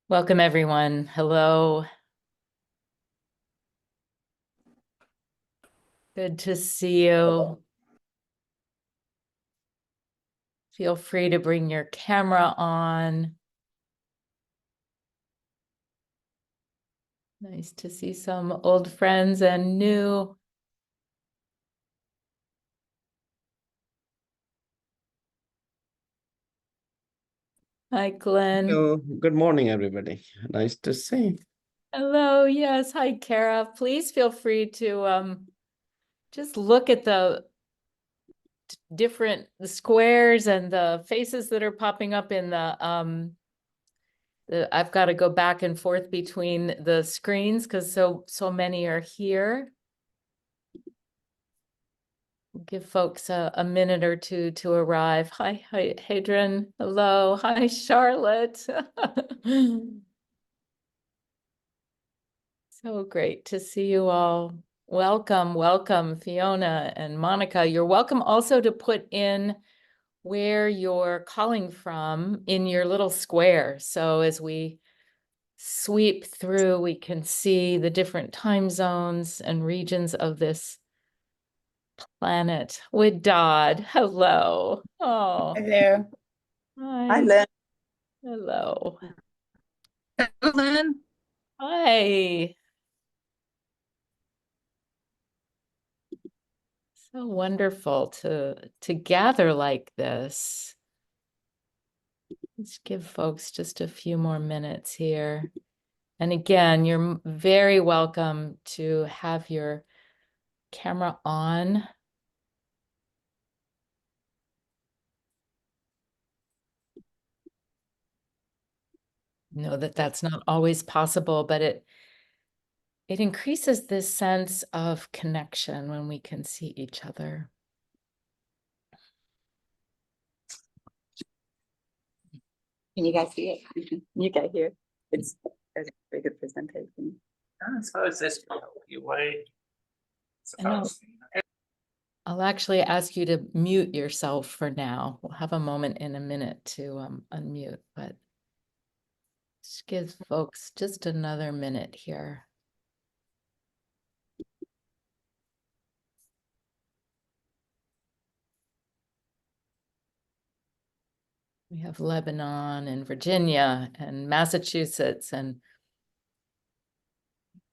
Welcome, everyone. Hello. Good to see you. Feel free to bring your camera on. Nice to see some old friends and new. Hi, Glenn. Hello, good morning, everybody. Nice to see. Hello. Yes. Hi, Kara. Please feel free to just look at the different squares and the faces that are popping up in I've got to go back and forth between the screens because so many are here. Give folks a minute or two to arrive. Hi, Hadrian. Hello. Hi, Charlotte. So great to see you all. Welcome, Fiona and Monica. You're welcome also to put in where you're calling from in your little square. So as we sweep through, we can see the different time zones and regions of this planet. With Dodd. Hello. Oh, Hi there. hi. Hi, Lynn. Hello. Hello, Lynn. Hi. So wonderful to gather like this. Let's give folks just a few more minutes here. And again, you're very welcome to have your camera on. Know that that's not always possible, but it increases this sense of connection when we can see each other. Can you guys see it? You can hear. It's a very good presentation. So is this you way? I'll actually ask you to mute yourself for now. We'll have a moment in a minute to unmute, but just give folks just another minute here. We have Lebanon and Virginia and Massachusetts and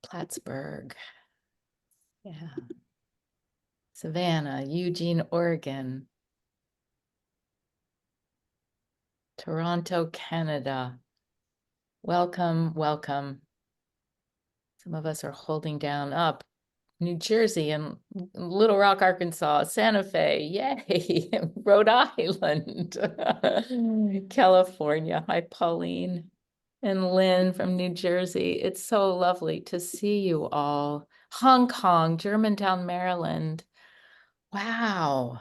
Plattsburgh. Yeah. Savannah, Eugene, Oregon. Toronto, Canada. Welcome. Some of us are holding down up. New Jersey and Little Rock, Arkansas, Santa Fe, yay, Rhode Island, California. Hi, Pauline and Lynn from New Jersey. It's so lovely to see you all. Hong Kong, Germantown, Maryland. Wow.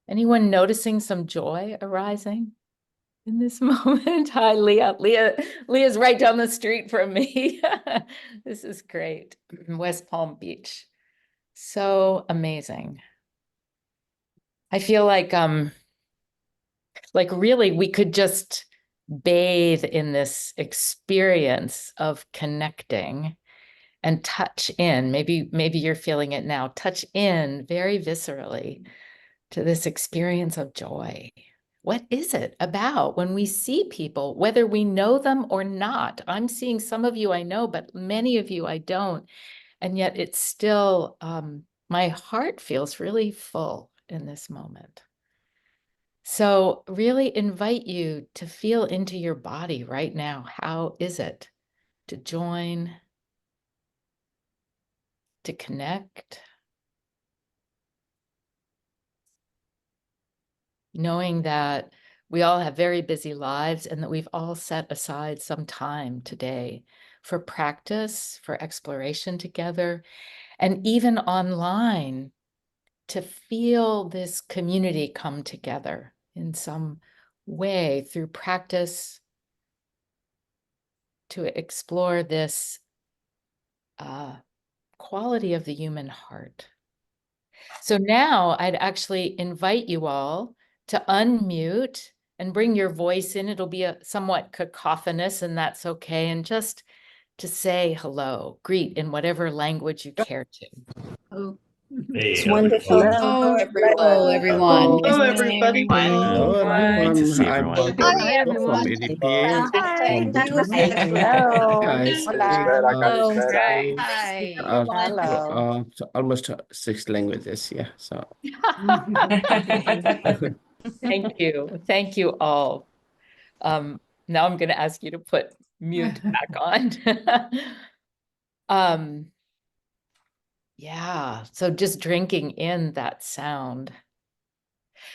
Anyone noticing some joy arising in this moment? Hi, Leah. Leah's right down the street from me. This is great. West Palm Beach. So amazing. I feel like really we could just bathe in this experience of connecting and touch in. Maybe you're feeling it now. Touch in very viscerally to this experience of joy. What is it about when we see people, whether we know them or not? I'm seeing some of you I know, but many of you I don't. And yet it's still, my heart feels really full in this moment. So really invite you to feel into your body right now. How is it to join, to connect? Knowing that we all have very busy lives and that we've all set aside some time today for practice, for exploration together, and even online to feel this community come together in some way through practice to explore this quality of the human heart. So now I'd actually invite you all to unmute and bring your voice in. It'll be a somewhat cacophonous, and that's okay. And just to say hello, greet in whatever language you care to. Oh, Hey, it's how's it wonderful. going? Hello, Hello, everyone. Hello, everybody. Hello, Good to everyone. see I'm everyone. Hi, Marco from everyone. ADPA. Hi. Good to Hi. meet you. Hello. Guys, Hola. Hello. speak Hi. almost 6 languages. Yeah, so Thank you. Thank you all. Now I'm going to ask you to put mute back on. Yeah, so just drinking in that sound.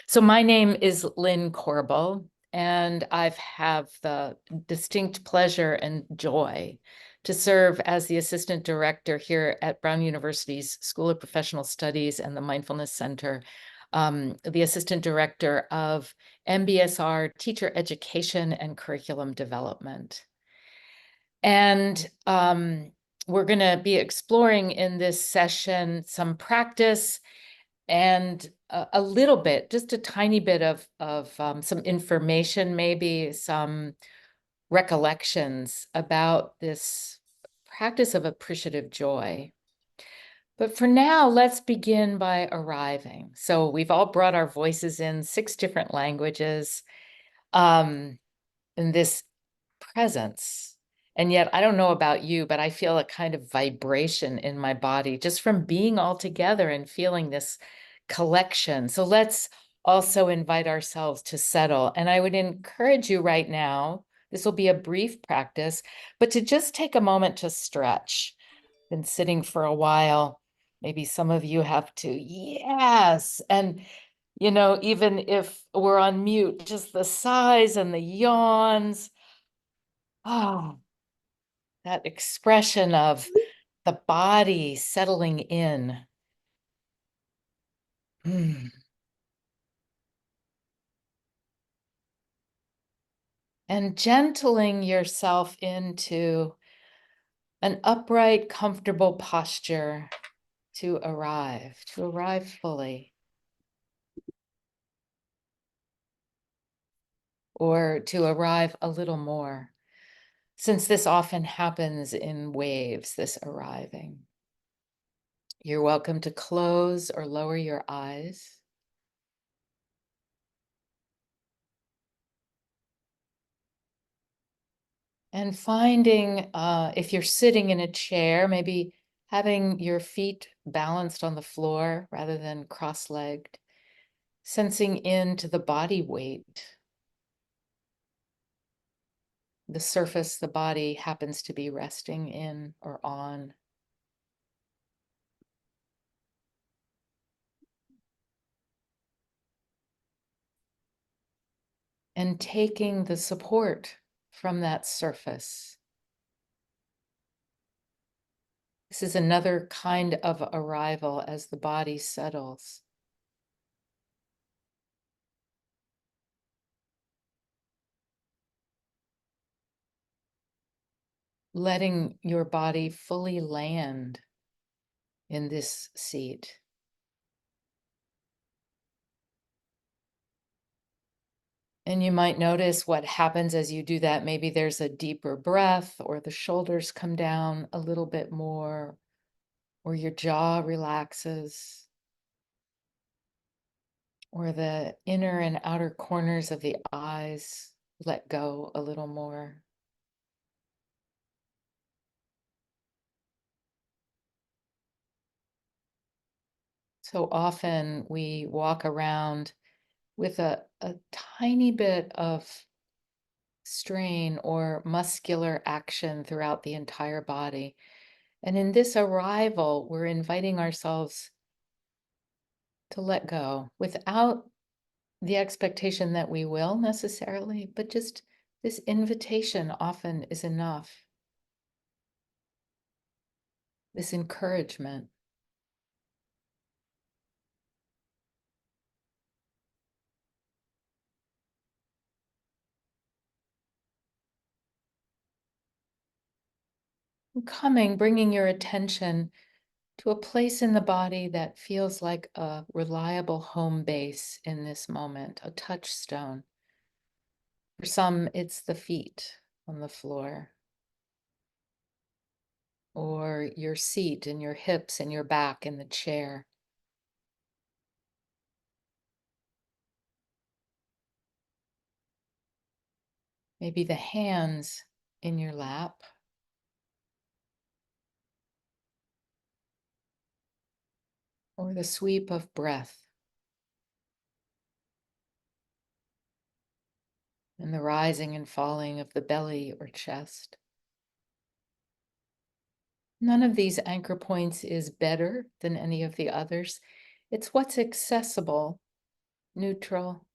So my name is Lynn Corbel, and I've have the distinct pleasure and joy to serve as the assistant director here at Brown University's School of Professional Studies and the Mindfulness Center, the assistant director of MBSR Teacher Education and Curriculum Development. And we're going to be exploring in this session some practice and a little bit, just a tiny bit of some information, maybe some recollections about this practice of appreciative joy. But for now, let's begin by arriving. So we've all brought our voices in 6 different languages in this presence. And yet, I don't know about you, but I feel a kind of vibration in my body just from being all together and feeling this collection. So let's also invite ourselves to settle. And I would encourage you right now, this will be a brief practice, but to just take a moment to stretch. Been sitting for a while. Maybe some of you have to, yes. And, you know, even if we're on mute, just the sighs and the yawns. Oh, that expression of the body settling in. Mm. And gentling yourself into an upright, comfortable posture to arrive fully, or to arrive a little more, since this often happens in waves, this arriving. You're welcome to close or lower your eyes. And finding, if you're sitting in a chair, maybe having your feet balanced on the floor rather than cross-legged, sensing into the body weight, the surface the body happens to be resting in or on. And taking the support from that surface. This is another kind of arrival as the body settles. Letting your body fully land in this seat. And you might notice what happens as you do that. Maybe there's a deeper breath, or the shoulders come down a little bit more, or your jaw relaxes, or the inner and outer corners of the eyes let go a little more. So often we walk around with a tiny bit of strain or muscular action throughout the entire body. And in this arrival, we're inviting ourselves to let go without the expectation that we will necessarily, but just this invitation often is enough. This encouragement. Coming, bringing your attention to a place in the body that feels like a reliable home base in this moment, a touchstone. For some, it's the feet on the floor, or your seat and your hips and your back in the chair. Maybe the hands in your lap. Or the sweep of breath and the rising and falling of the belly or chest. None of these anchor points is better than any of the others. It's what's accessible, neutral,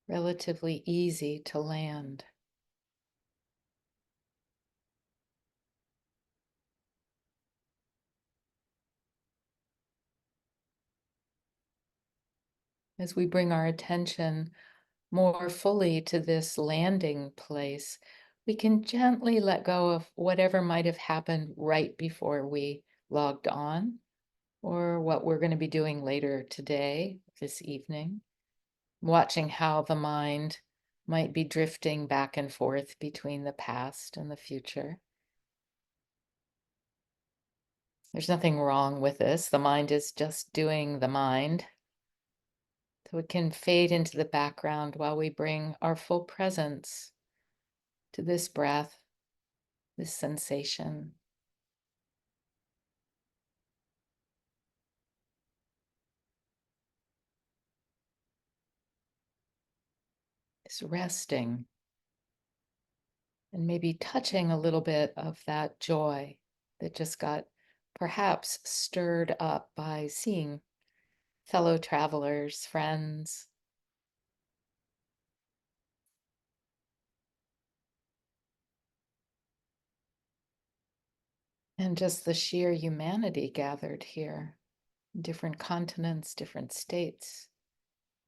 relatively easy to land. As we bring our attention more fully to this landing place, we can gently let go of whatever might have happened right before we logged on, or what we're going to be doing later today, this evening, watching how the mind might be drifting back and forth between the past and the future. There's nothing wrong with this. The mind is just doing the mind. So it can fade into the background while we bring our full presence to this breath, this sensation. This resting, and maybe touching a little bit of that joy that just got perhaps stirred up by seeing fellow travelers, friends. And just the sheer humanity gathered here, different continents, different states,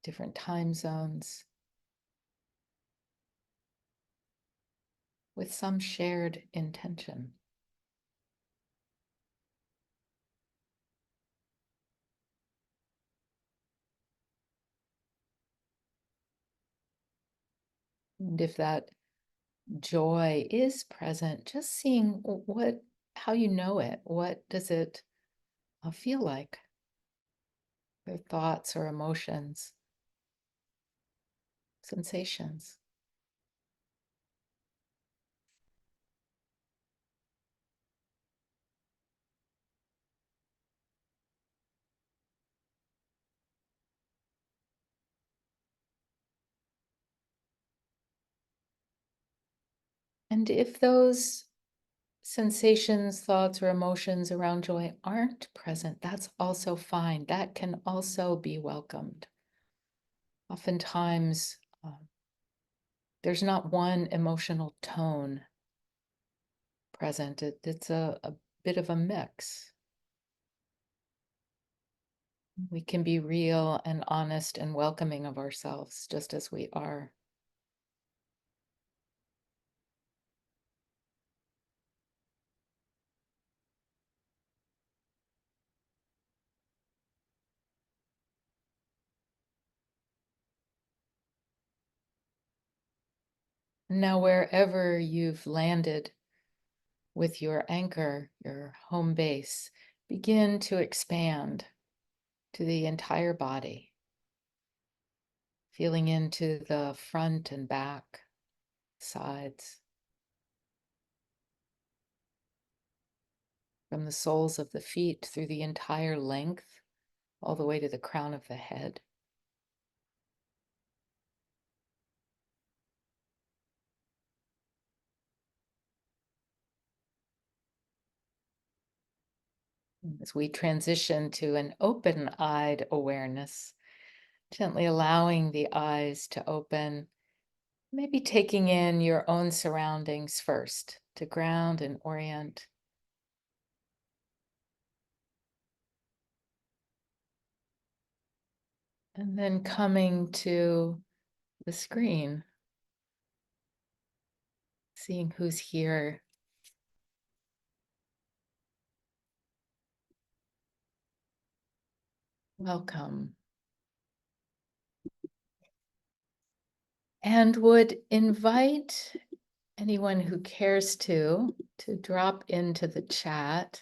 different time zones, with some shared intention. And if that joy is present, just seeing how you know it, what does it feel like? Their thoughts or emotions, sensations. And if those sensations, thoughts, or emotions around joy aren't present, that's also fine. That can also be welcomed. Oftentimes, there's not one emotional tone present. It's a bit of a mix. We can be real and honest and welcoming of ourselves just as we are. Now, wherever you've landed with your anchor, your home base, begin to expand to the entire body, feeling into the front and back, sides, from the soles of the feet through the entire length, all the way to the crown of the head. As we transition to an open-eyed awareness, gently allowing the eyes to open, maybe taking in your own surroundings first to ground and orient. And then coming to the screen, seeing who's here. Welcome. and would invite anyone who cares to drop into the chat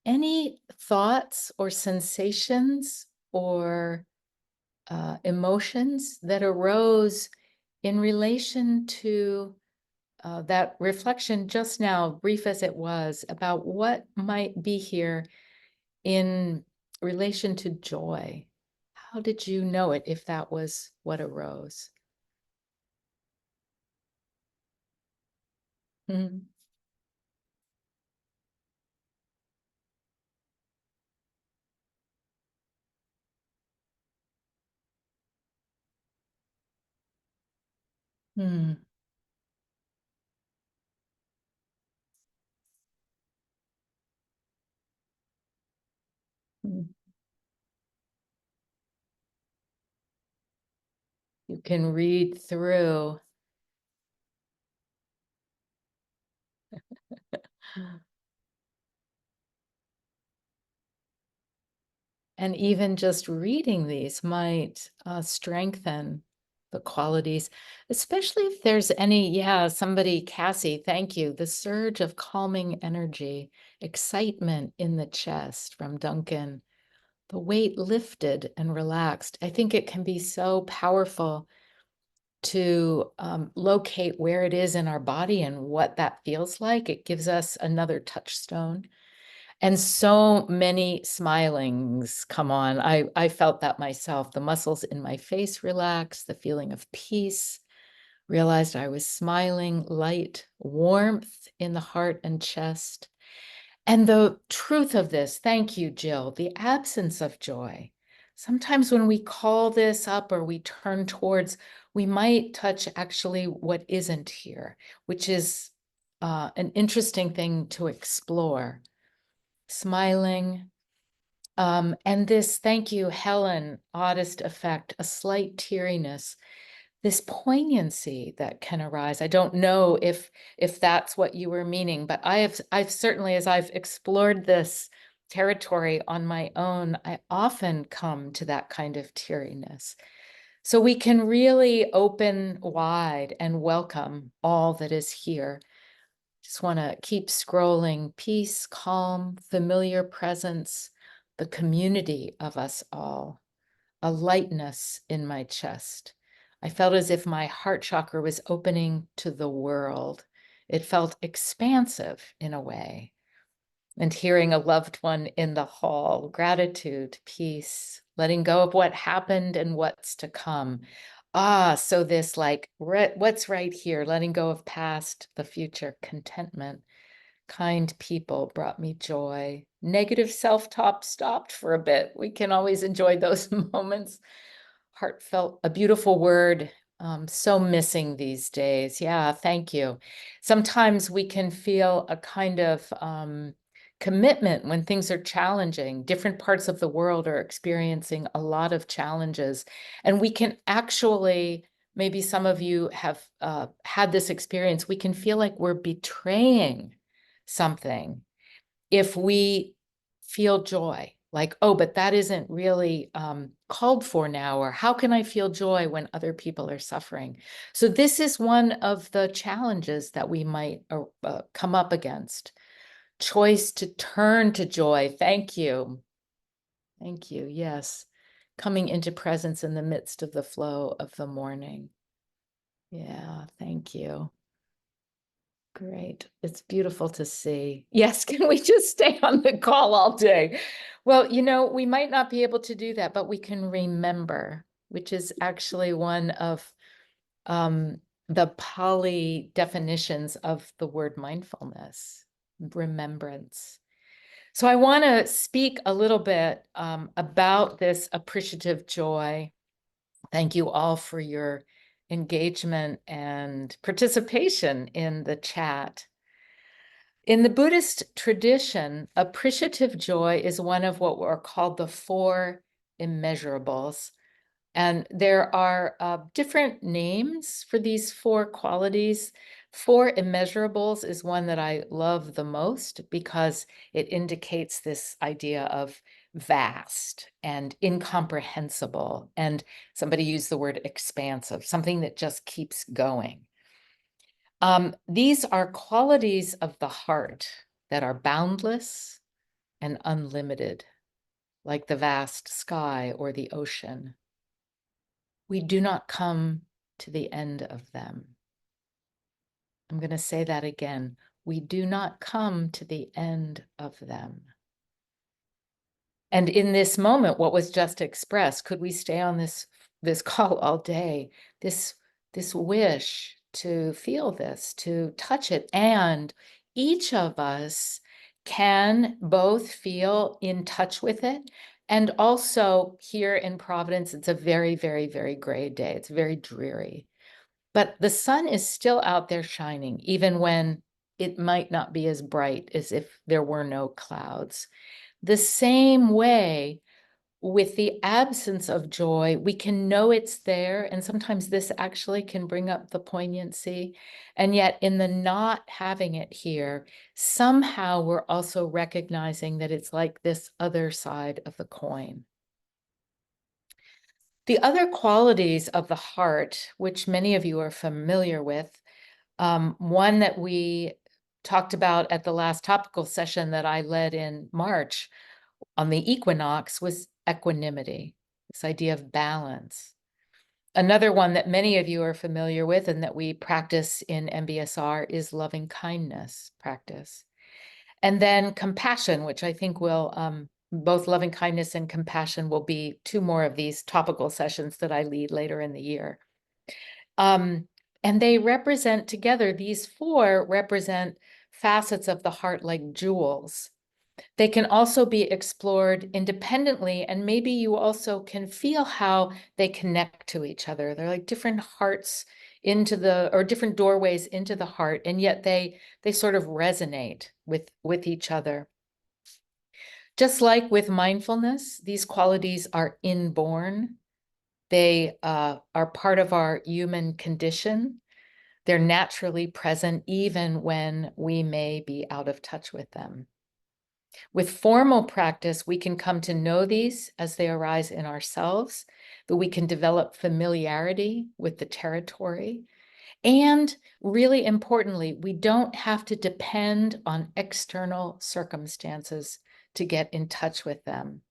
any thoughts or sensations or emotions that arose in relation to that reflection just now, brief as it was, about what might be here in relation to joy. How did you know it if that was what arose? Mhm. Hmm. Hmm. You can read through. And even just reading these might strengthen the qualities, especially if there's any, somebody, Cassie, thank you, the surge of calming energy, excitement in the chest from Duncan, the weight lifted and relaxed. I think it can be so powerful to locate where it is in our body and what that feels like. It gives us another touchstone. And so many smilings come on. I felt that myself. The muscles in my face relaxed, the feeling of peace, realized I was smiling, light, warmth in the heart and chest. And the truth of this, thank you, Jill, the absence of joy. Sometimes when we call this up or we turn towards, we might touch actually what isn't here, which is an interesting thing to explore. Smiling. And this, thank you, Helen, oddest effect, a slight teariness, this poignancy that can arise. I don't know if that's what you were meaning, but I've certainly, as I've explored this territory on my own, I often come to that kind of teariness. So we can really open wide and welcome all that is here. Just want to keep scrolling. Peace, calm, familiar presence, the community of us all, a lightness in my chest. I felt as if my heart chakra was opening to the world. It felt expansive in a way. And hearing a loved one in the hall, gratitude, peace, letting go of what happened and what's to come. So this like, what's right here, letting go of past, the future, contentment. Kind people brought me joy. Negative self-talk stopped for a bit. We can always enjoy those moments. Heartfelt, a beautiful word. So missing these days. Yeah, thank you. Sometimes we can feel a kind of commitment when things are challenging. Different parts of the world are experiencing a lot of challenges. And we can actually, maybe some of you have had this experience, we can feel like we're betraying something if we feel joy, like, oh, but that isn't really called for now, or how can I feel joy when other people are suffering? So this is one of the challenges that we might come up against. Choice to turn to joy. Thank you. Thank you. Yes. Coming into presence in the midst of the flow of the morning. Yeah, thank you. Great. It's beautiful to see. Yes, can we just stay on the call all day? Well, we might not be able to do that, but we can remember, which is actually one of the Pali definitions of the word mindfulness, remembrance. So I want to speak a little bit about this appreciative joy. Thank you all for your engagement and participation in the chat. In the Buddhist tradition, appreciative joy is one of what are called the four immeasurables. And there are different names for these four qualities. Four immeasurables is one that I love the most because it indicates this idea of vast and incomprehensible. And somebody used the word expansive, something that just keeps going. These are qualities of the heart that are boundless and unlimited, like the vast sky or the ocean. We do not come to the end of them. I'm going to say that again. We do not come to the end of them. And in this moment, what was just expressed, could we stay on this call all day? This wish to feel this, to touch it. And each of us can both feel in touch with it. And also here in Providence, it's a very, very, very gray day. It's very dreary. But the sun is still out there shining, even when it might not be as bright as if there were no clouds. The same way, with the absence of joy, we can know it's there. And sometimes this actually can bring up the poignancy. And yet in the not having it here, somehow we're also recognizing that it's like this other side of the coin. The other qualities of the heart, which many of you are familiar with, one that we talked about at the last topical session that I led in March on the equinox, was equanimity, this idea of balance. Another one that many of you are familiar with and that we practice in MBSR is loving kindness practice. And then compassion, which I think will, both loving kindness and compassion will be two more of these topical sessions that I lead later in the year. And they represent together, these four represent facets of the heart like jewels. They can also be explored independently, and maybe you also can feel how they connect to each other. They're like different hearts or different doorways into the heart, and yet they sort of resonate with each other. Just like with mindfulness, these qualities are inborn. They are part of our human condition. They're naturally present even when we may be out of touch with them. With formal practice, we can come to know these as they arise in ourselves, that we can develop familiarity with the territory. And really importantly, we don't have to depend on external circumstances to get in touch with them.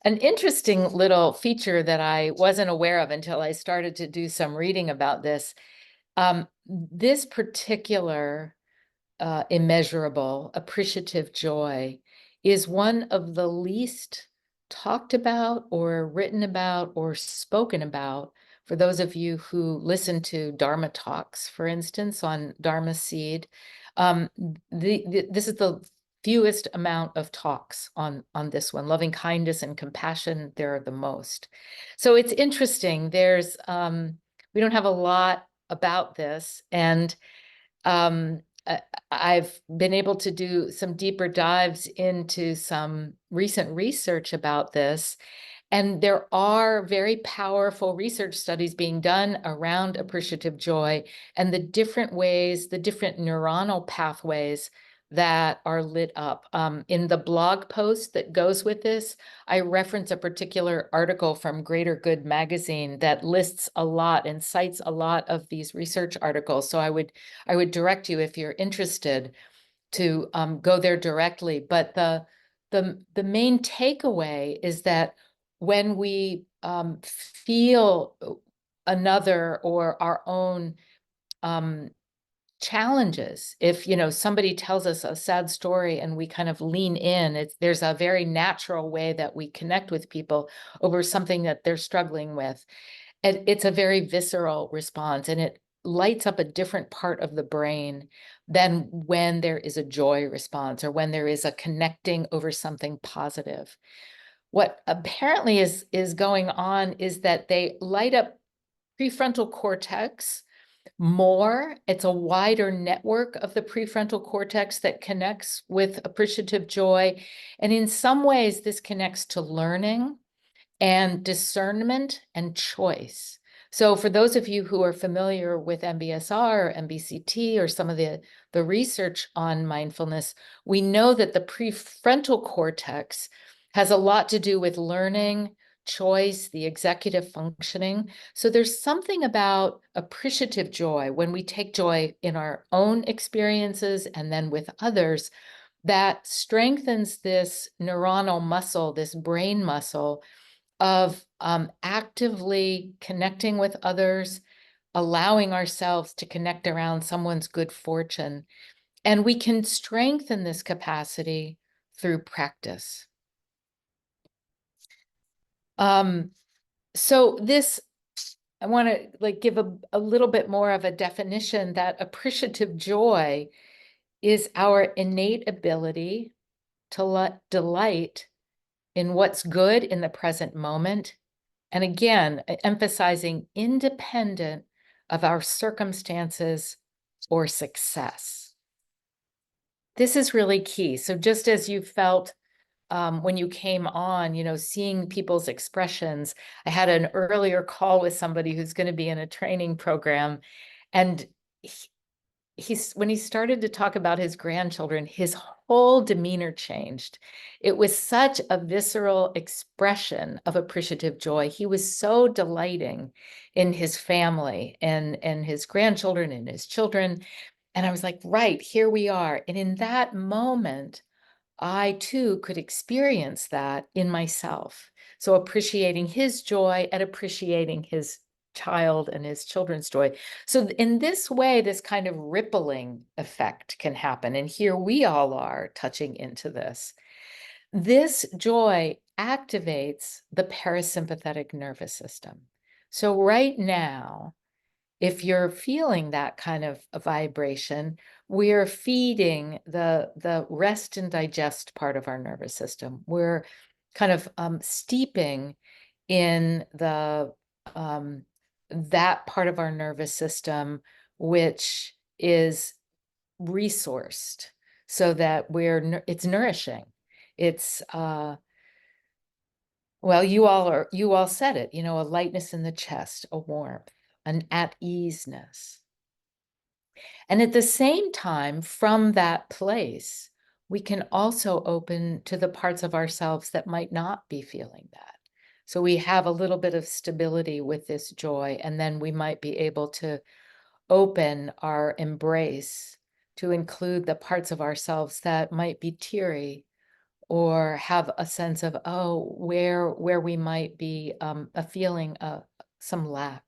An interesting little feature that I wasn't aware of until I started to do some reading about this, this particular immeasurable, appreciative joy is one of the least talked about or written about or spoken about for those of you who listen to Dharma talks, for instance, on Dharma Seed. This is the fewest amount of talks on this one. Loving kindness and compassion, they're the most. So it's interesting. There's, we don't have a lot about this, and I've been able to do some deeper dives into some recent research about this. And there are very powerful research studies being done around appreciative joy and the different ways, the different neuronal pathways that are lit up. In the blog post that goes with this, I reference a particular article from Greater Good magazine that lists a lot and cites a lot of these research articles. So I would direct you, if you're interested, to go there directly. But the main takeaway is that when we feel another or our own challenges, if somebody tells us a sad story and we kind of lean in, there's a very natural way that we connect with people over something that they're struggling with. And it's a very visceral response, and it lights up a different part of the brain than when there is a joy response or when there is a connecting over something positive. What apparently is going on is that they light up prefrontal cortex more. It's a wider network of the prefrontal cortex that connects with appreciative joy. And in some ways, this connects to learning and discernment and choice. So for those of you who are familiar with MBSR or MBCT or some of the research on mindfulness, we know that the prefrontal cortex has a lot to do with learning, choice, the executive functioning. So there's something about appreciative joy when we take joy in our own experiences and then with others that strengthens this neuronal muscle, this brain muscle of actively connecting with others, allowing ourselves to connect around someone's good fortune. And we can strengthen this capacity through practice. So this, I want to like give a little bit more of a definition that appreciative joy is our innate ability to delight in what's good in the present moment. And again, emphasizing independent of our circumstances or success. This is really key. So just as you felt when you came on, you know, seeing people's expressions, I had an earlier call with somebody who's going to be in a training program. And when he started to talk about his grandchildren, his whole demeanor changed. It was such a visceral expression of appreciative joy. He was so delighting in his family and his grandchildren and his children. And I was like, right, here we are. And in that moment, I too could experience that in myself. So appreciating his joy and appreciating his child and his children's joy. So in this way, this kind of rippling effect can happen. And here we all are touching into this. This joy activates the parasympathetic nervous system. So right now, if you're feeling that kind of a vibration, we're feeding the rest and digest part of our nervous system. We're kind of steeping in the that part of our nervous system which is resourced so that it's nourishing. It's well, you all said it, you know, a lightness in the chest, a warmth, an at easeness. And at the same time, from that place, we can also open to the parts of ourselves that might not be feeling that. So we have a little bit of stability with this joy, and then we might be able to open our embrace to include the parts of ourselves that might be teary or have a sense of, oh, where we might be a feeling some lack.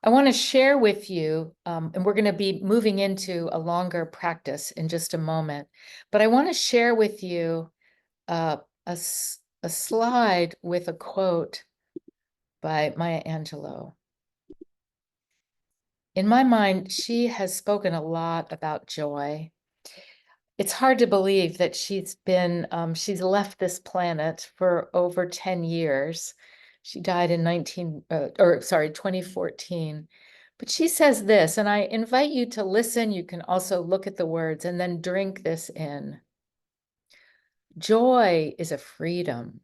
I want to share with you, and we're going to be moving into a longer practice in just a moment, but I want to share with you a slide with a quote by Maya Angelou. In my mind, she has spoken a lot about joy. It's hard to believe that she's left this planet for over 10 years. She died in 2014. But she says this, and I invite you to listen. You can also look at the words and then drink this in. Joy is a freedom.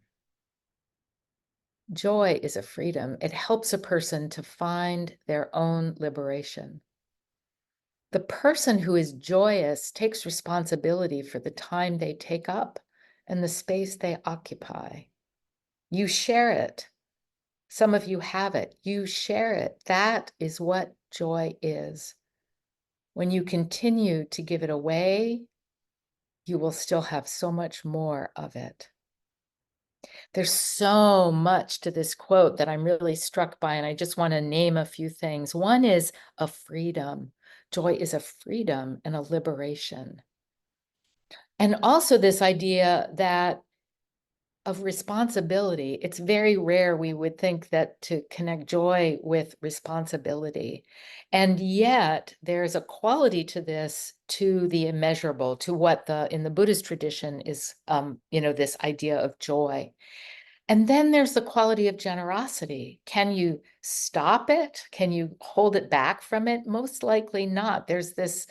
Joy is a freedom. It helps a person to find their own liberation. The person who is joyous takes responsibility for the time they take up and the space they occupy. You share it. Some of you have it. You share it. That is what joy is. When you continue to give it away, you will still have so much more of it. There's so much to this quote that I'm really struck by, and I just want to name a few things. One is a freedom. Joy is a freedom and a liberation. And also this idea that of responsibility. It's very rare we would think that to connect joy with responsibility. And yet there's a quality to this, to the immeasurable, to what in the Buddhist tradition is, this idea of joy. And then there's the quality of generosity. Can you stop it? Can you hold it back from it? Most likely not. There's this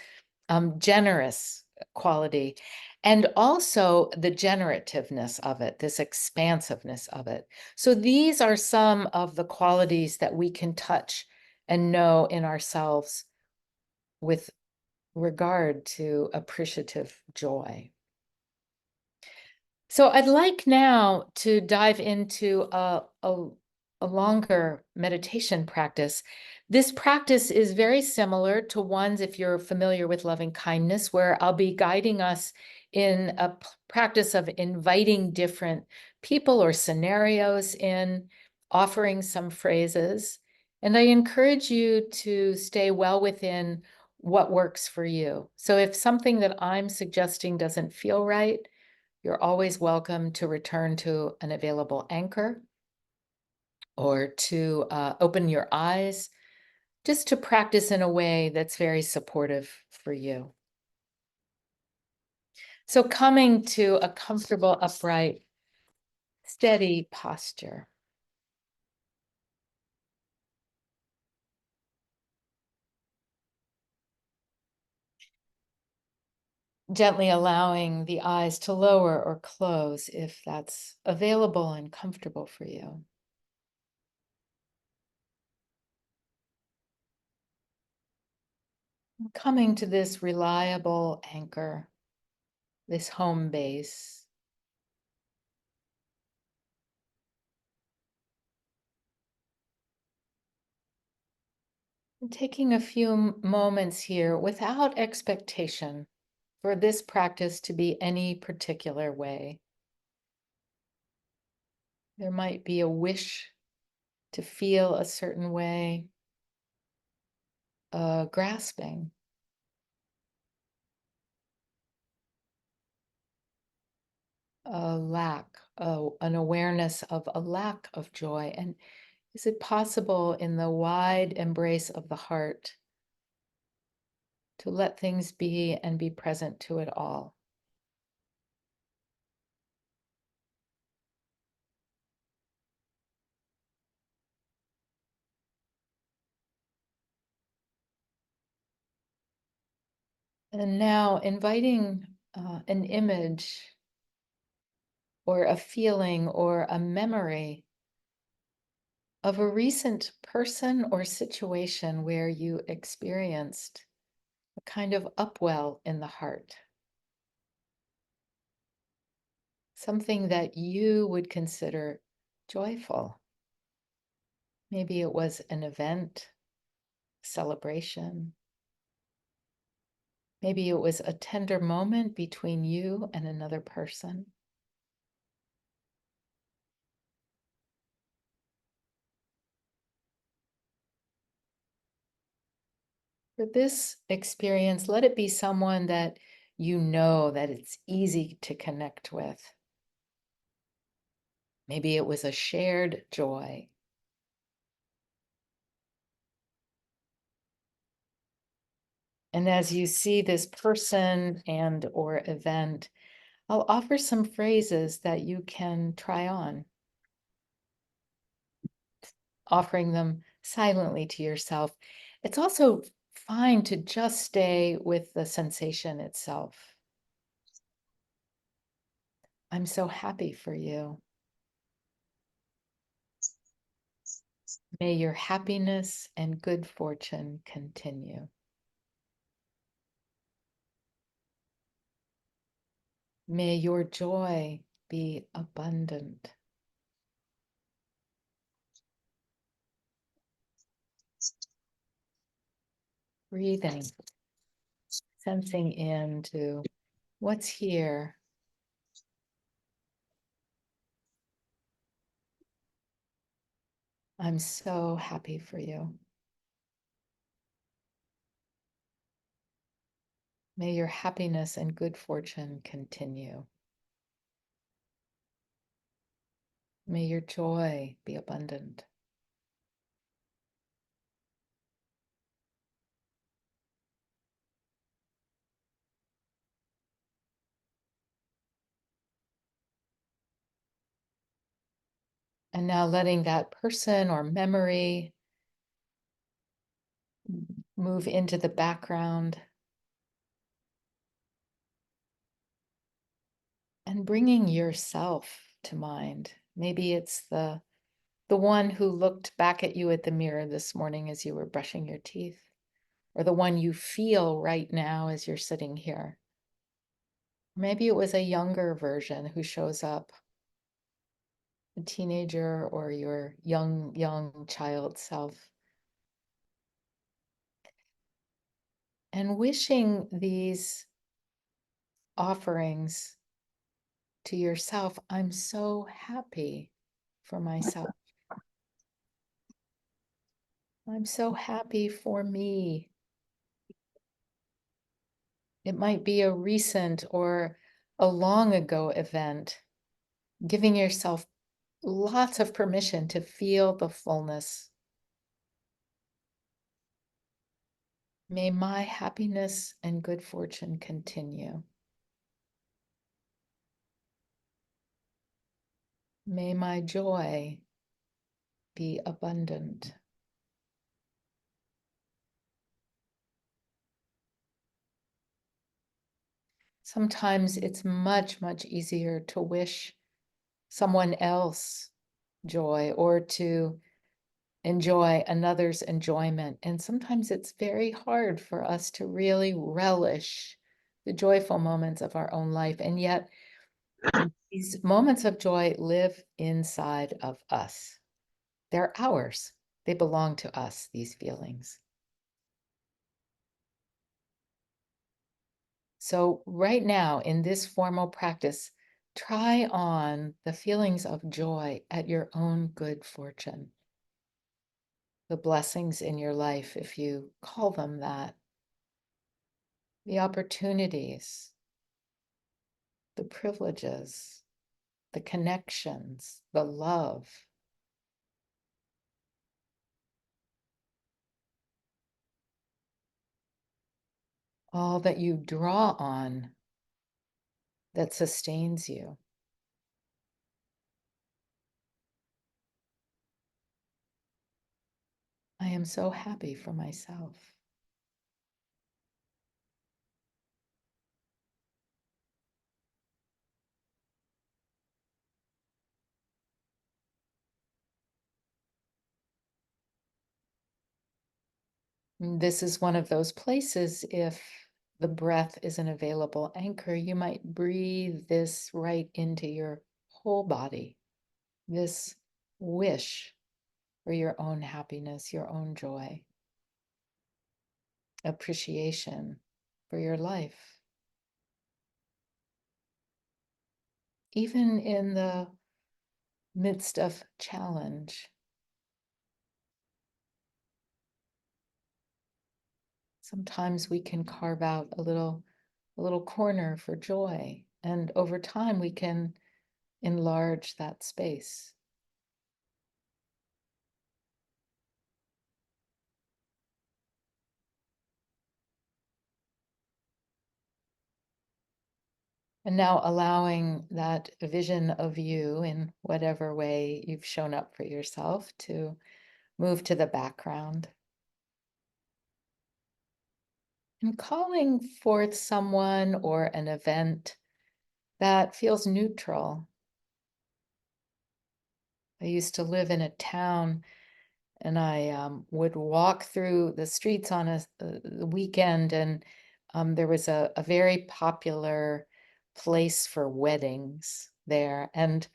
generous quality, and also the generativeness of it, this expansiveness of it. So these are some of the qualities that we can touch and know in ourselves with regard to appreciative joy. So I'd like now to dive into a longer meditation practice. This practice is very similar to ones, if you're familiar with loving kindness, where I'll be guiding us in a practice of inviting different people or scenarios in, offering some phrases. And I encourage you to stay well within what works for you. So if something that I'm suggesting doesn't feel right, you're always welcome to return to an available anchor or to open your eyes, just to practice in a way that's very supportive for you. So coming to a comfortable, upright, steady posture. Gently allowing the eyes to lower or close if that's available and comfortable for you. Coming to this reliable anchor, this home base. And taking a few moments here without expectation for this practice to be any particular way. There might be a wish to feel a certain way, a grasping, a lack, an awareness of a lack of joy. And is it possible in the wide embrace of the heart to let things be and be present to it all? And now inviting an image or a feeling or a memory of a recent person or situation where you experienced a kind of upwell in the heart. Something that you would consider joyful. Maybe it was an event, celebration. Maybe it was a tender moment between you and another person. For this experience, let it be someone that you know that it's easy to connect with. Maybe it was a shared joy. And as you see this person and or event, I'll offer some phrases that you can try on, offering them silently to yourself. It's also fine to just stay with the sensation itself. I'm so happy for you. May your happiness and good fortune continue. May your joy be abundant. Breathing, sensing into what's here. I'm so happy for you. May your happiness and good fortune continue. May your joy be abundant. And now letting that person or memory move into the background and bringing yourself to mind. Maybe it's the one who looked back at you at the mirror this morning as you were brushing your teeth, or the one you feel right now as you're sitting here. Maybe it was a younger version who shows up, a teenager or your young child self. And wishing these offerings to yourself, I'm so happy for myself. I'm so happy for me. It might be a recent or a long ago event, giving yourself lots of permission to feel the fullness. May my happiness and good fortune continue. May my joy be abundant. Sometimes it's much, much easier to wish someone else joy or to enjoy another's enjoyment. And sometimes it's very hard for us to really relish the joyful moments of our own life. And yet, these moments of joy live inside of us. They're ours. They belong to us, these feelings. So right now, in this formal practice, try on the feelings of joy at your own good fortune. The blessings in your life, if you call them that. The opportunities, the privileges, the connections, the love. All that you draw on that sustains you. I am so happy for myself. This is one of those places, if the breath is an available anchor, you might breathe this right into your whole body, this wish for your own happiness, your own joy, appreciation for your life. Even in the midst of challenge, sometimes we can carve out a little corner for joy, and over time we can enlarge that space. And now allowing that vision of you in whatever way you've shown up for yourself to move to the background. And calling forth someone or an event that feels neutral. I used to live in a town, and I would walk through the streets on a weekend, and there was a very popular place for weddings there. And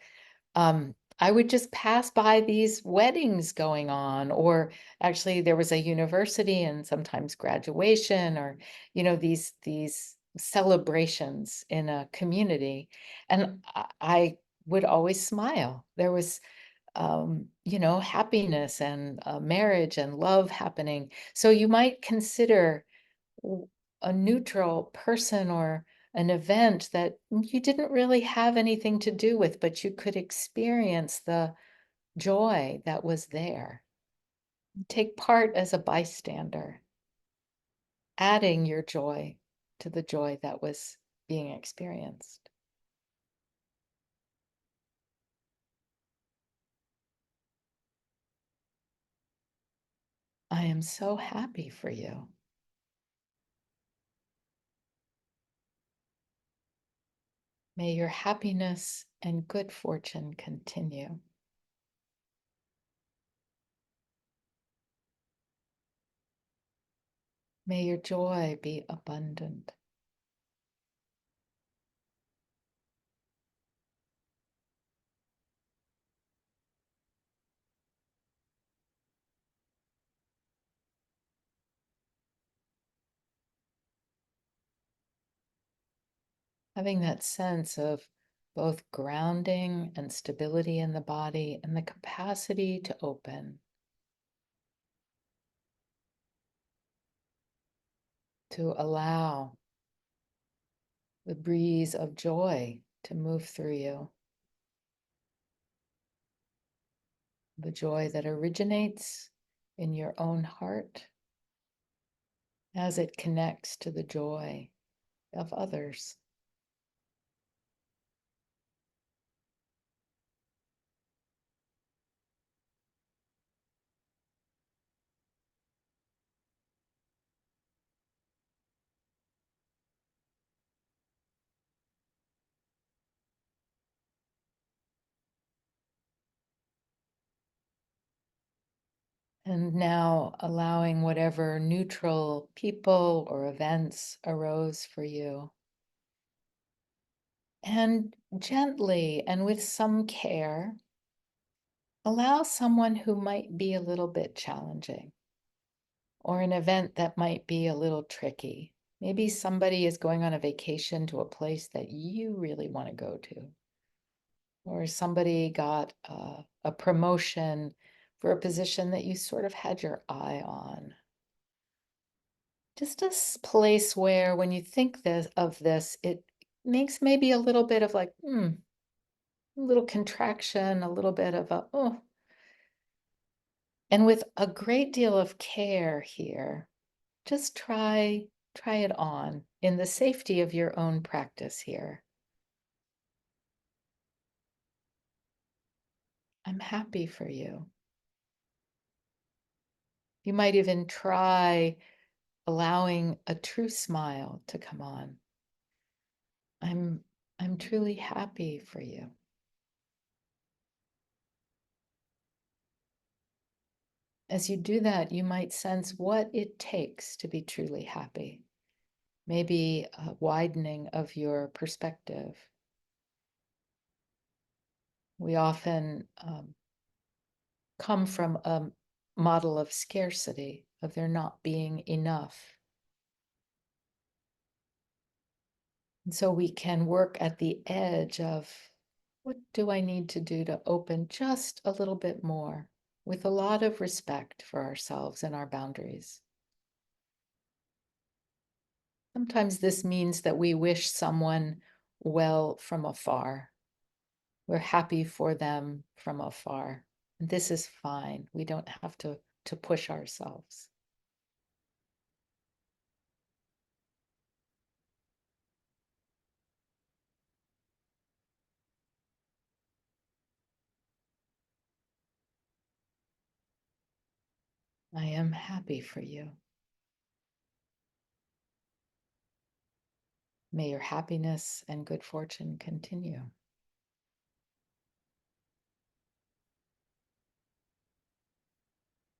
I would just pass by these weddings going on, or actually there was a university and sometimes graduation, or these celebrations in a community, and I would always smile. There was happiness and marriage and love happening. So you might consider a neutral person or an event that you didn't really have anything to do with, but you could experience the joy that was there. Take part as a bystander, adding your joy to the joy that was being experienced. I am so happy for you. May your happiness and good fortune continue. May your joy be abundant. Having that sense of both grounding and stability in the body and the capacity to open, to allow the breeze of joy to move through you. The joy that originates in your own heart as it connects to the joy of others. And now allowing whatever neutral people or events arose for you. And gently and with some care, allow someone who might be a little bit challenging or an event that might be a little tricky. Maybe somebody is going on a vacation to a place that you really want to go to, or somebody got a promotion for a position that you sort of had your eye on. Just a place where when you think of this, it makes maybe a little bit of like, a little contraction, a little bit of a, oh. And with a great deal of care here, just try it on in the safety of your own practice here. I'm happy for you. You might even try allowing a true smile to come on. I'm truly happy for you. As you do that, you might sense what it takes to be truly happy. Maybe a widening of your perspective. We often come from a model of scarcity, of there not being enough. And so we can work at the edge of what do I need to do to open just a little bit more with a lot of respect for ourselves and our boundaries. Sometimes this means that we wish someone well from afar. We're happy for them from afar. And this is fine. We don't have to push ourselves. I am happy for you. May your happiness and good fortune continue.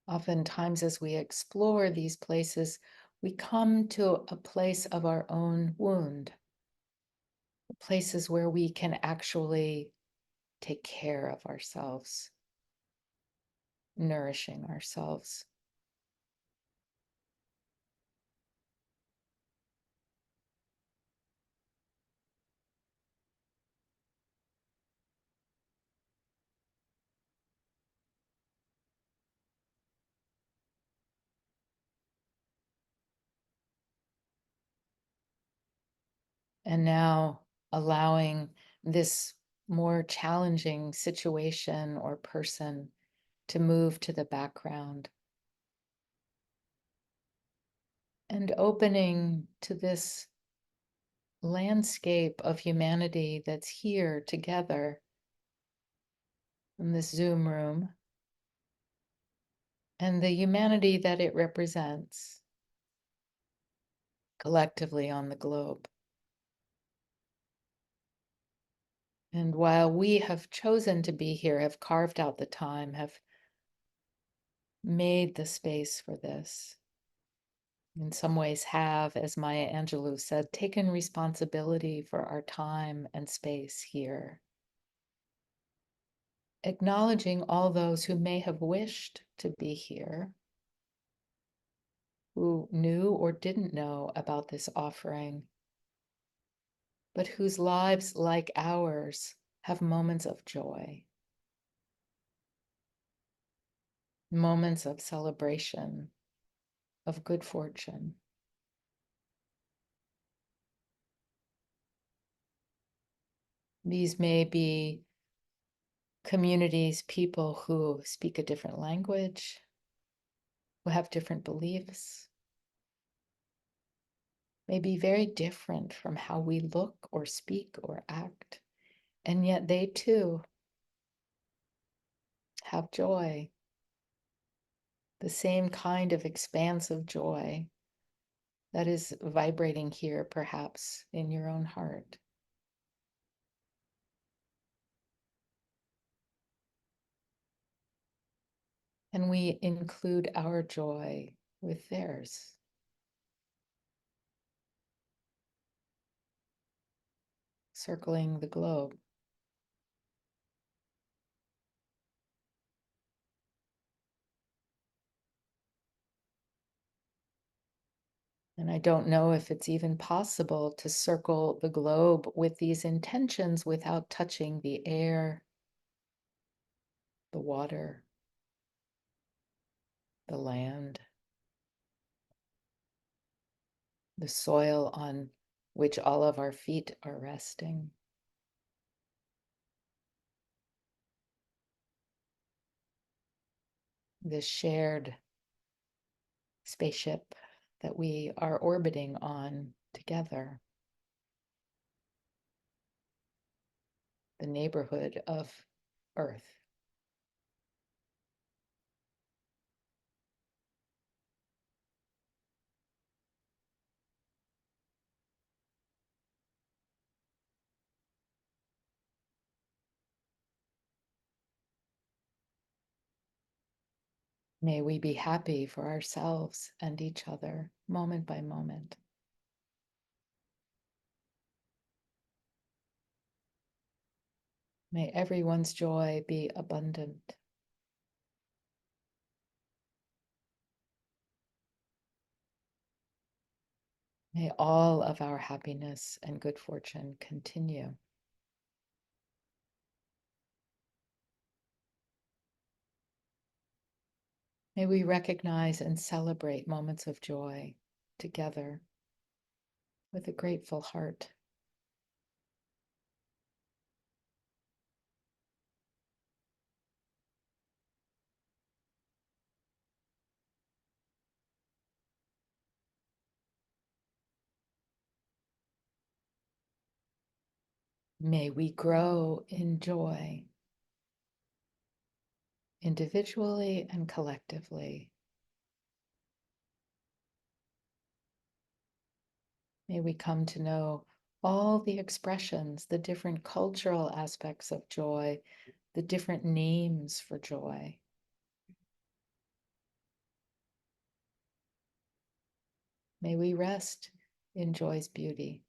Oftentimes, as we explore these places, we come to a place of our own wound, places where we can actually take care of ourselves, nourishing ourselves. And now allowing this more challenging situation or person to move to the background and opening to this landscape of humanity that's here together in this Zoom room and the humanity that it represents collectively on the globe. And while we have chosen to be here, have carved out the time, have made the space for this, in some ways have, as Maya Angelou said, taken responsibility for our time and space here. Acknowledging all those who may have wished to be here, who knew or didn't know about this offering, but whose lives, like ours, have moments of joy, moments of celebration, of good fortune. These may be communities, people who speak a different language, who have different beliefs, may be very different from how we look or speak or act, and yet they too have joy, the same kind of expansive joy that is vibrating here, perhaps in your own heart. And we include our joy with theirs. Circling the globe. And I don't know if it's even possible to circle the globe with these intentions without touching the air, the water, the land, the soil on which all of our feet are resting. This shared spaceship that we are orbiting on together. The neighborhood of Earth. May we be happy for ourselves and each other, moment by moment. May everyone's joy be abundant. May all of our happiness and good fortune continue. May we recognize and celebrate moments of joy together with a grateful heart. May we grow in joy, individually and collectively. May we come to know all the expressions, the different cultural aspects of joy, the different names for joy. May we rest in joy's beauty.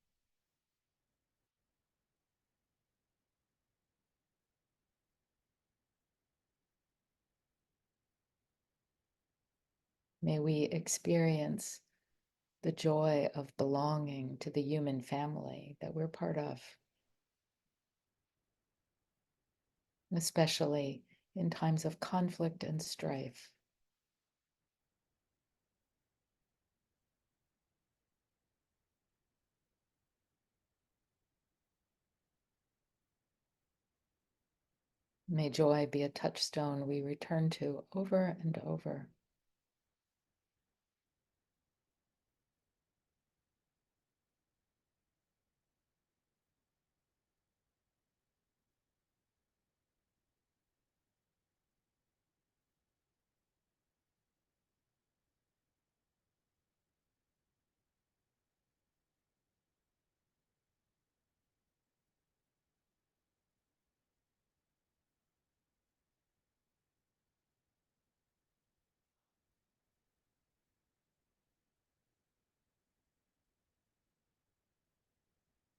May we experience the joy of belonging to the human family that we're part of, especially in times of conflict and strife. May joy be a touchstone we return to over and over.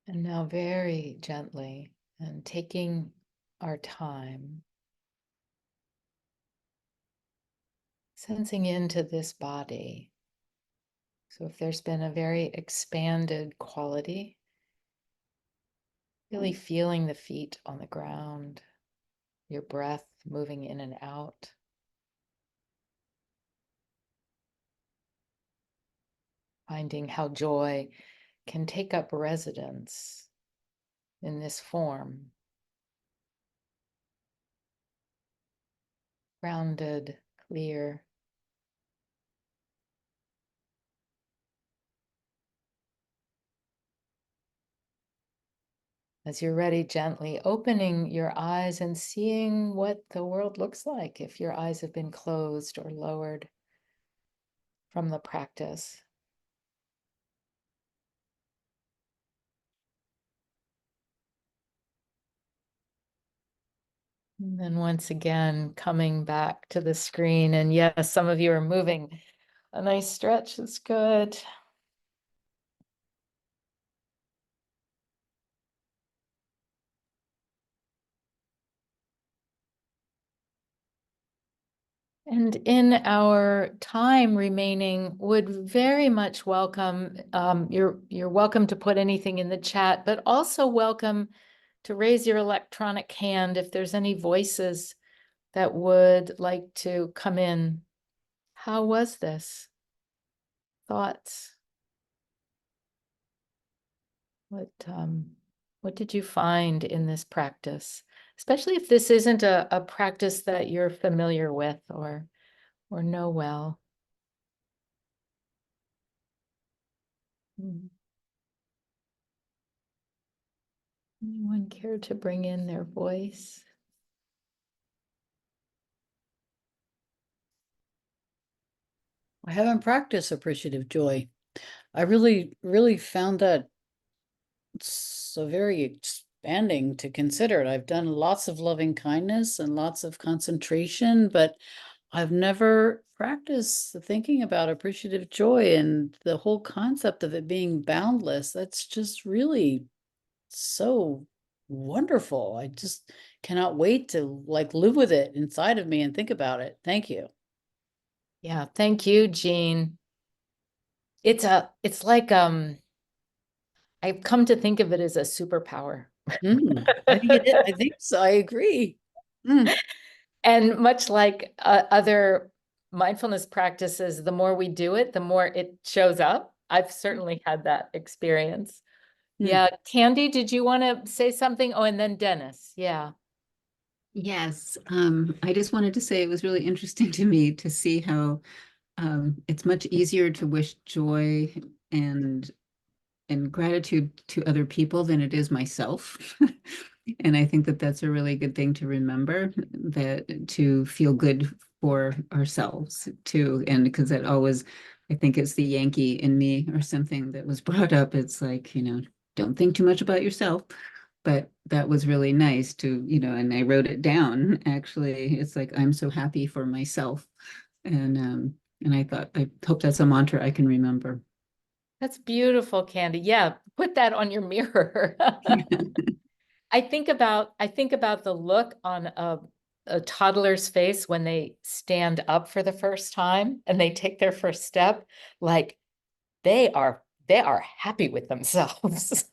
And now very gently and taking our time, sensing into this body. So if there's been a very expanded quality, Really feeling the feet on the ground, your breath moving in and out. Finding how joy can take up residence in this form. Grounded, clear. As you're ready, gently opening your eyes and seeing what the world looks like if your eyes have been closed or lowered from the practice. And then once again, coming back to the screen. And yes, some of you are moving. A nice stretch is good. And in our time remaining, would very much welcome, you're welcome to put anything in the chat, but also welcome to raise your electronic hand if there's any voices that would like to come in. How was this? Thoughts? What did you find in this practice? Especially if this isn't a practice that you're familiar with or know well. Anyone care to bring in their voice? I haven't practiced appreciative joy. I really found that so very expanding to consider it. I've done lots of loving kindness and lots of concentration, but I've never practiced thinking about appreciative joy and the whole concept of it being boundless. That's just really so wonderful. I just cannot wait to like live with it inside of me and think about it. Thank you. Yeah, thank you, Jean. It's like I've come to think of it as a superpower. I think it is. I think so. I agree. Mm. And much like other mindfulness practices, the more we do it, the more it shows up. I've certainly had that experience. Yeah, Candy, did you want to say something? Oh, and then Dennis. Yeah. Yes, I just wanted to say it was really interesting to me to see how it's much easier to wish joy and gratitude to other people than it is myself. And I think that that's a really good thing to remember, that to feel good for ourselves too. And because that always, I think it's the Yankee in me or something that was brought up. It's like, don't think too much about yourself. But that was really nice to, and I wrote it down. Actually, it's like, I'm so happy for myself. And I thought, I hope that's a mantra I can remember. That's beautiful, Candy. Yeah, put that on your mirror. I think about the look on a toddler's face when they stand up for the first time and they take their first step, like they are happy with themselves.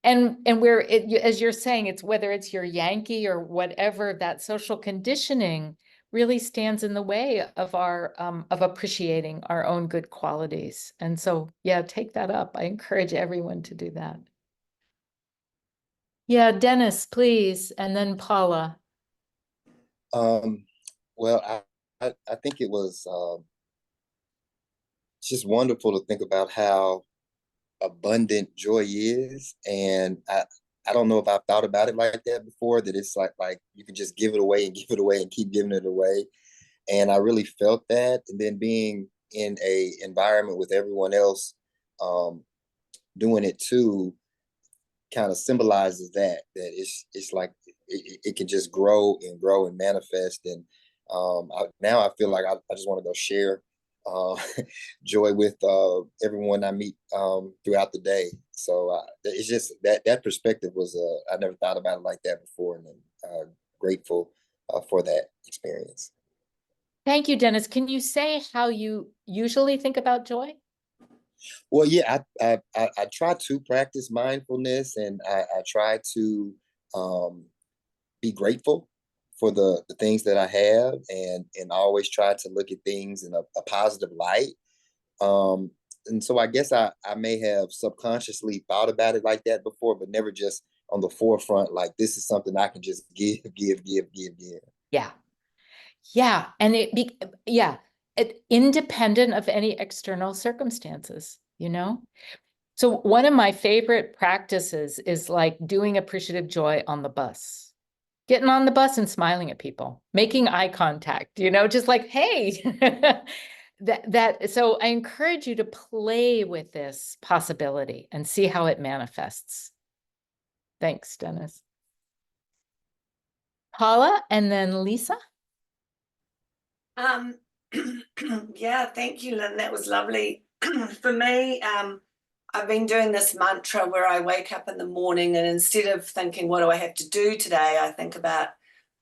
And as you're saying, it's whether it's your Yankee or whatever, that social conditioning really stands in the way of our of appreciating our own good qualities. And so, yeah, take that up. I encourage everyone to do that. Yeah, Dennis, please, and then Paula. Well, I think it was just wonderful to think about how abundant joy is, and I don't know if I've thought about it like that before. That it's like you can just give it away and give it away and keep giving it away, and I really felt that. And then being in a environment with everyone else um, doing it too kind of symbolizes that it's like it can just grow and manifest. And now I feel like I just want to go share uh, joy with everyone I meet throughout the day. So it's just that perspective was I never thought about it like that before, and I'm grateful for that experience. Thank you, Dennis. Can you say how you usually think about joy? Well, yeah, I try to practice mindfulness, and I try to be grateful for the things that I have, and always try to look at things in a positive light. Um, and so I guess I may have subconsciously thought about it like that before, but never just on the forefront, like this is something I can just give. Yeah. Yeah. And independent of any external circumstances, you know? So one of my favorite practices is like doing appreciative joy on the bus, getting on the bus and smiling at people, making eye contact, just like, hey, so I encourage you to play with this possibility and see how it manifests. Thanks, Dennis. Paula and then Lisa. Yeah, thank you, Lynn. That was lovely. For me, I've been doing this mantra where I wake up in the morning and instead of thinking, what do I have to do today? I think about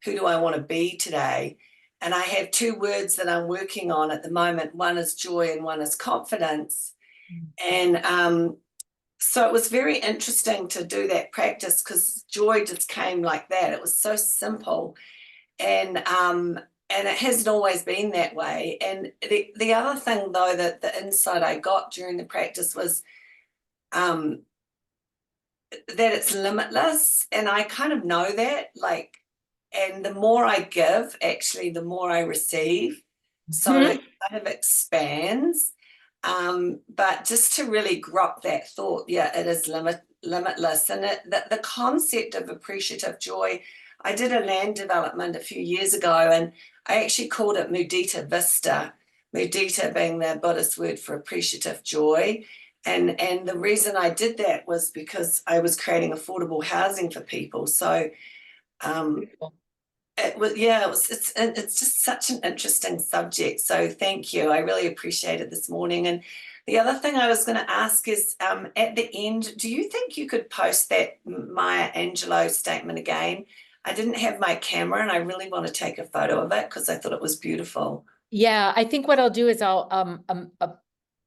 who do I want to be today? And I have two words that I'm working on at the moment. One is joy and one is confidence. And so it was very interesting to do that practice because joy just came like that. It was so simple. And it hasn't always been that way. And the other thing, though, that the insight I got during the practice was that it's limitless. And I kind of know that, like, and the more I give, actually, the more I receive. So it kind of expands. But just to really grok that thought, yeah, it is limitless. And the concept of appreciative joy, I did a land development a few years ago, and I actually called it Mudita Vista, Mudita being the Buddhist word for appreciative joy. And the reason I did that was because I was creating affordable housing for people. So it's just such an interesting subject. So thank you. I really appreciate it this morning. And the other thing I was going to ask is at the end, do you think you could post that Maya Angelou statement again? I didn't have my camera and I really want to take a photo of it because I thought it was beautiful. Yeah, I think what I'll do is I'll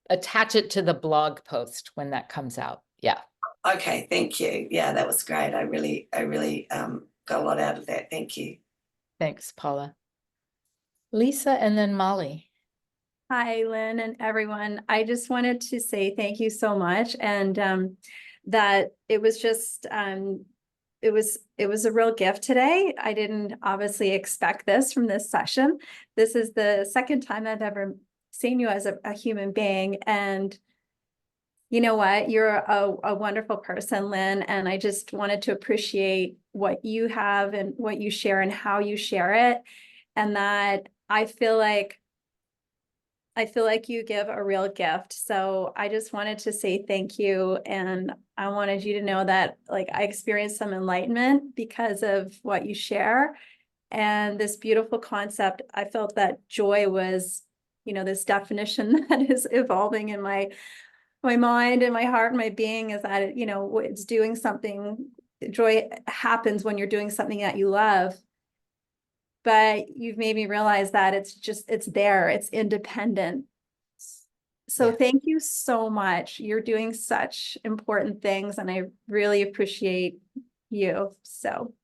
attach it to the blog post when that comes out. Yeah. Okay, thank you. Yeah, that was great. I really got a lot out of that. Thank you. Thanks, Paula. Lisa and then Molly. Hi, Lynn and everyone. I just wanted to say thank you so much, and that it was just it was a real gift today. I didn't obviously expect this from this session. This is the second time I've ever seen you as a human being, and you know what? You're a wonderful person, Lynn, and I just wanted to appreciate what you have and what you share and how you share it, and that I feel like you give a real gift. So I just wanted to say thank you. And I wanted you to know that like I experienced some enlightenment because of what you share. And this beautiful concept, I felt that joy was, this definition that is evolving in my mind and my heart and my being is that, it's doing something. Joy happens when you're doing something that you love. But you've made me realize that it's there, it's independent. So thank you so much. You're doing such important things and I really appreciate you. So,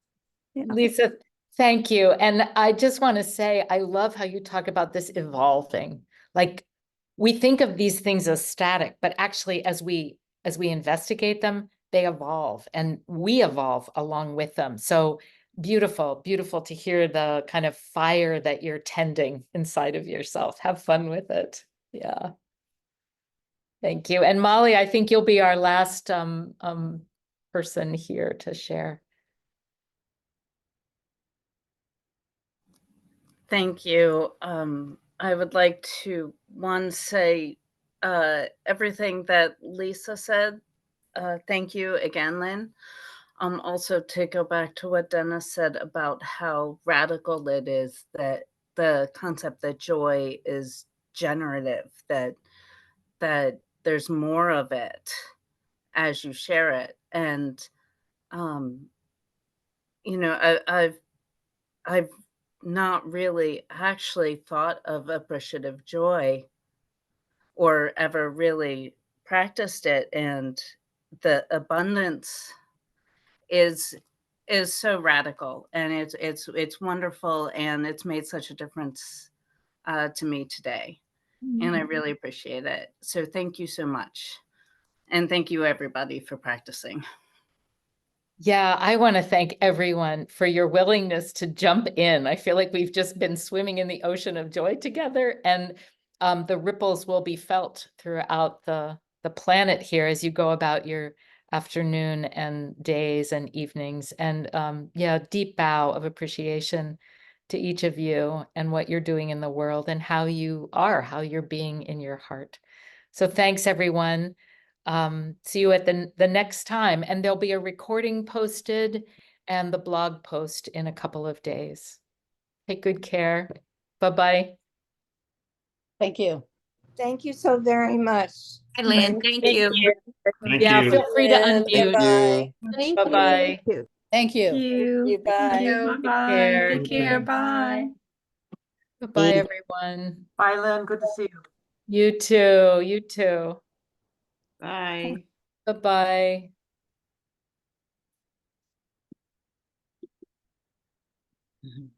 yeah. Lisa, thank you. And I just want to say, I love how you talk about this evolving. Like we think of these things as static, but actually as we investigate them, they evolve and we evolve along with them. So beautiful, beautiful to hear the kind of fire that you're tending inside of yourself. Have fun with it. Yeah. Thank you. And Molly, I think you'll be our last person here to share. Thank you. I would like to say everything that Lisa said. Thank you again, Lynn. Also to go back to what Dennis said about how radical it is that the concept that joy is generative, that there's more of it as you share it. And, I've not really actually thought of appreciative joy or ever really practiced it, and the abundance is so radical, and it's wonderful, and it's made such a difference to me today. And I really appreciate it. So thank you so much. And thank you everybody for practicing. Yeah, I want to thank everyone for your willingness to jump in. I feel like we've just been swimming in the ocean of joy together, and the ripples will be felt throughout the planet here as you go about your afternoon and days and evenings. And yeah, deep bow of appreciation to each of you and what you're doing in the world and how you're being in your heart. So thanks, everyone. See you at the next time, and there'll be a recording posted and the blog post in a couple of days. Take good care. Bye-bye. Thank you. Thank you so very much. Hi, Lynn. Thank you. Thank Yeah, you. feel free to And unmute. bye-bye. Thank Bye-bye. you. Thank you. You. Bye. Take care. Take care. Bye. Bye-bye, everyone. Bye, Lynn. Good to see you. You too. You too. Bye. Bye-bye. Mhm.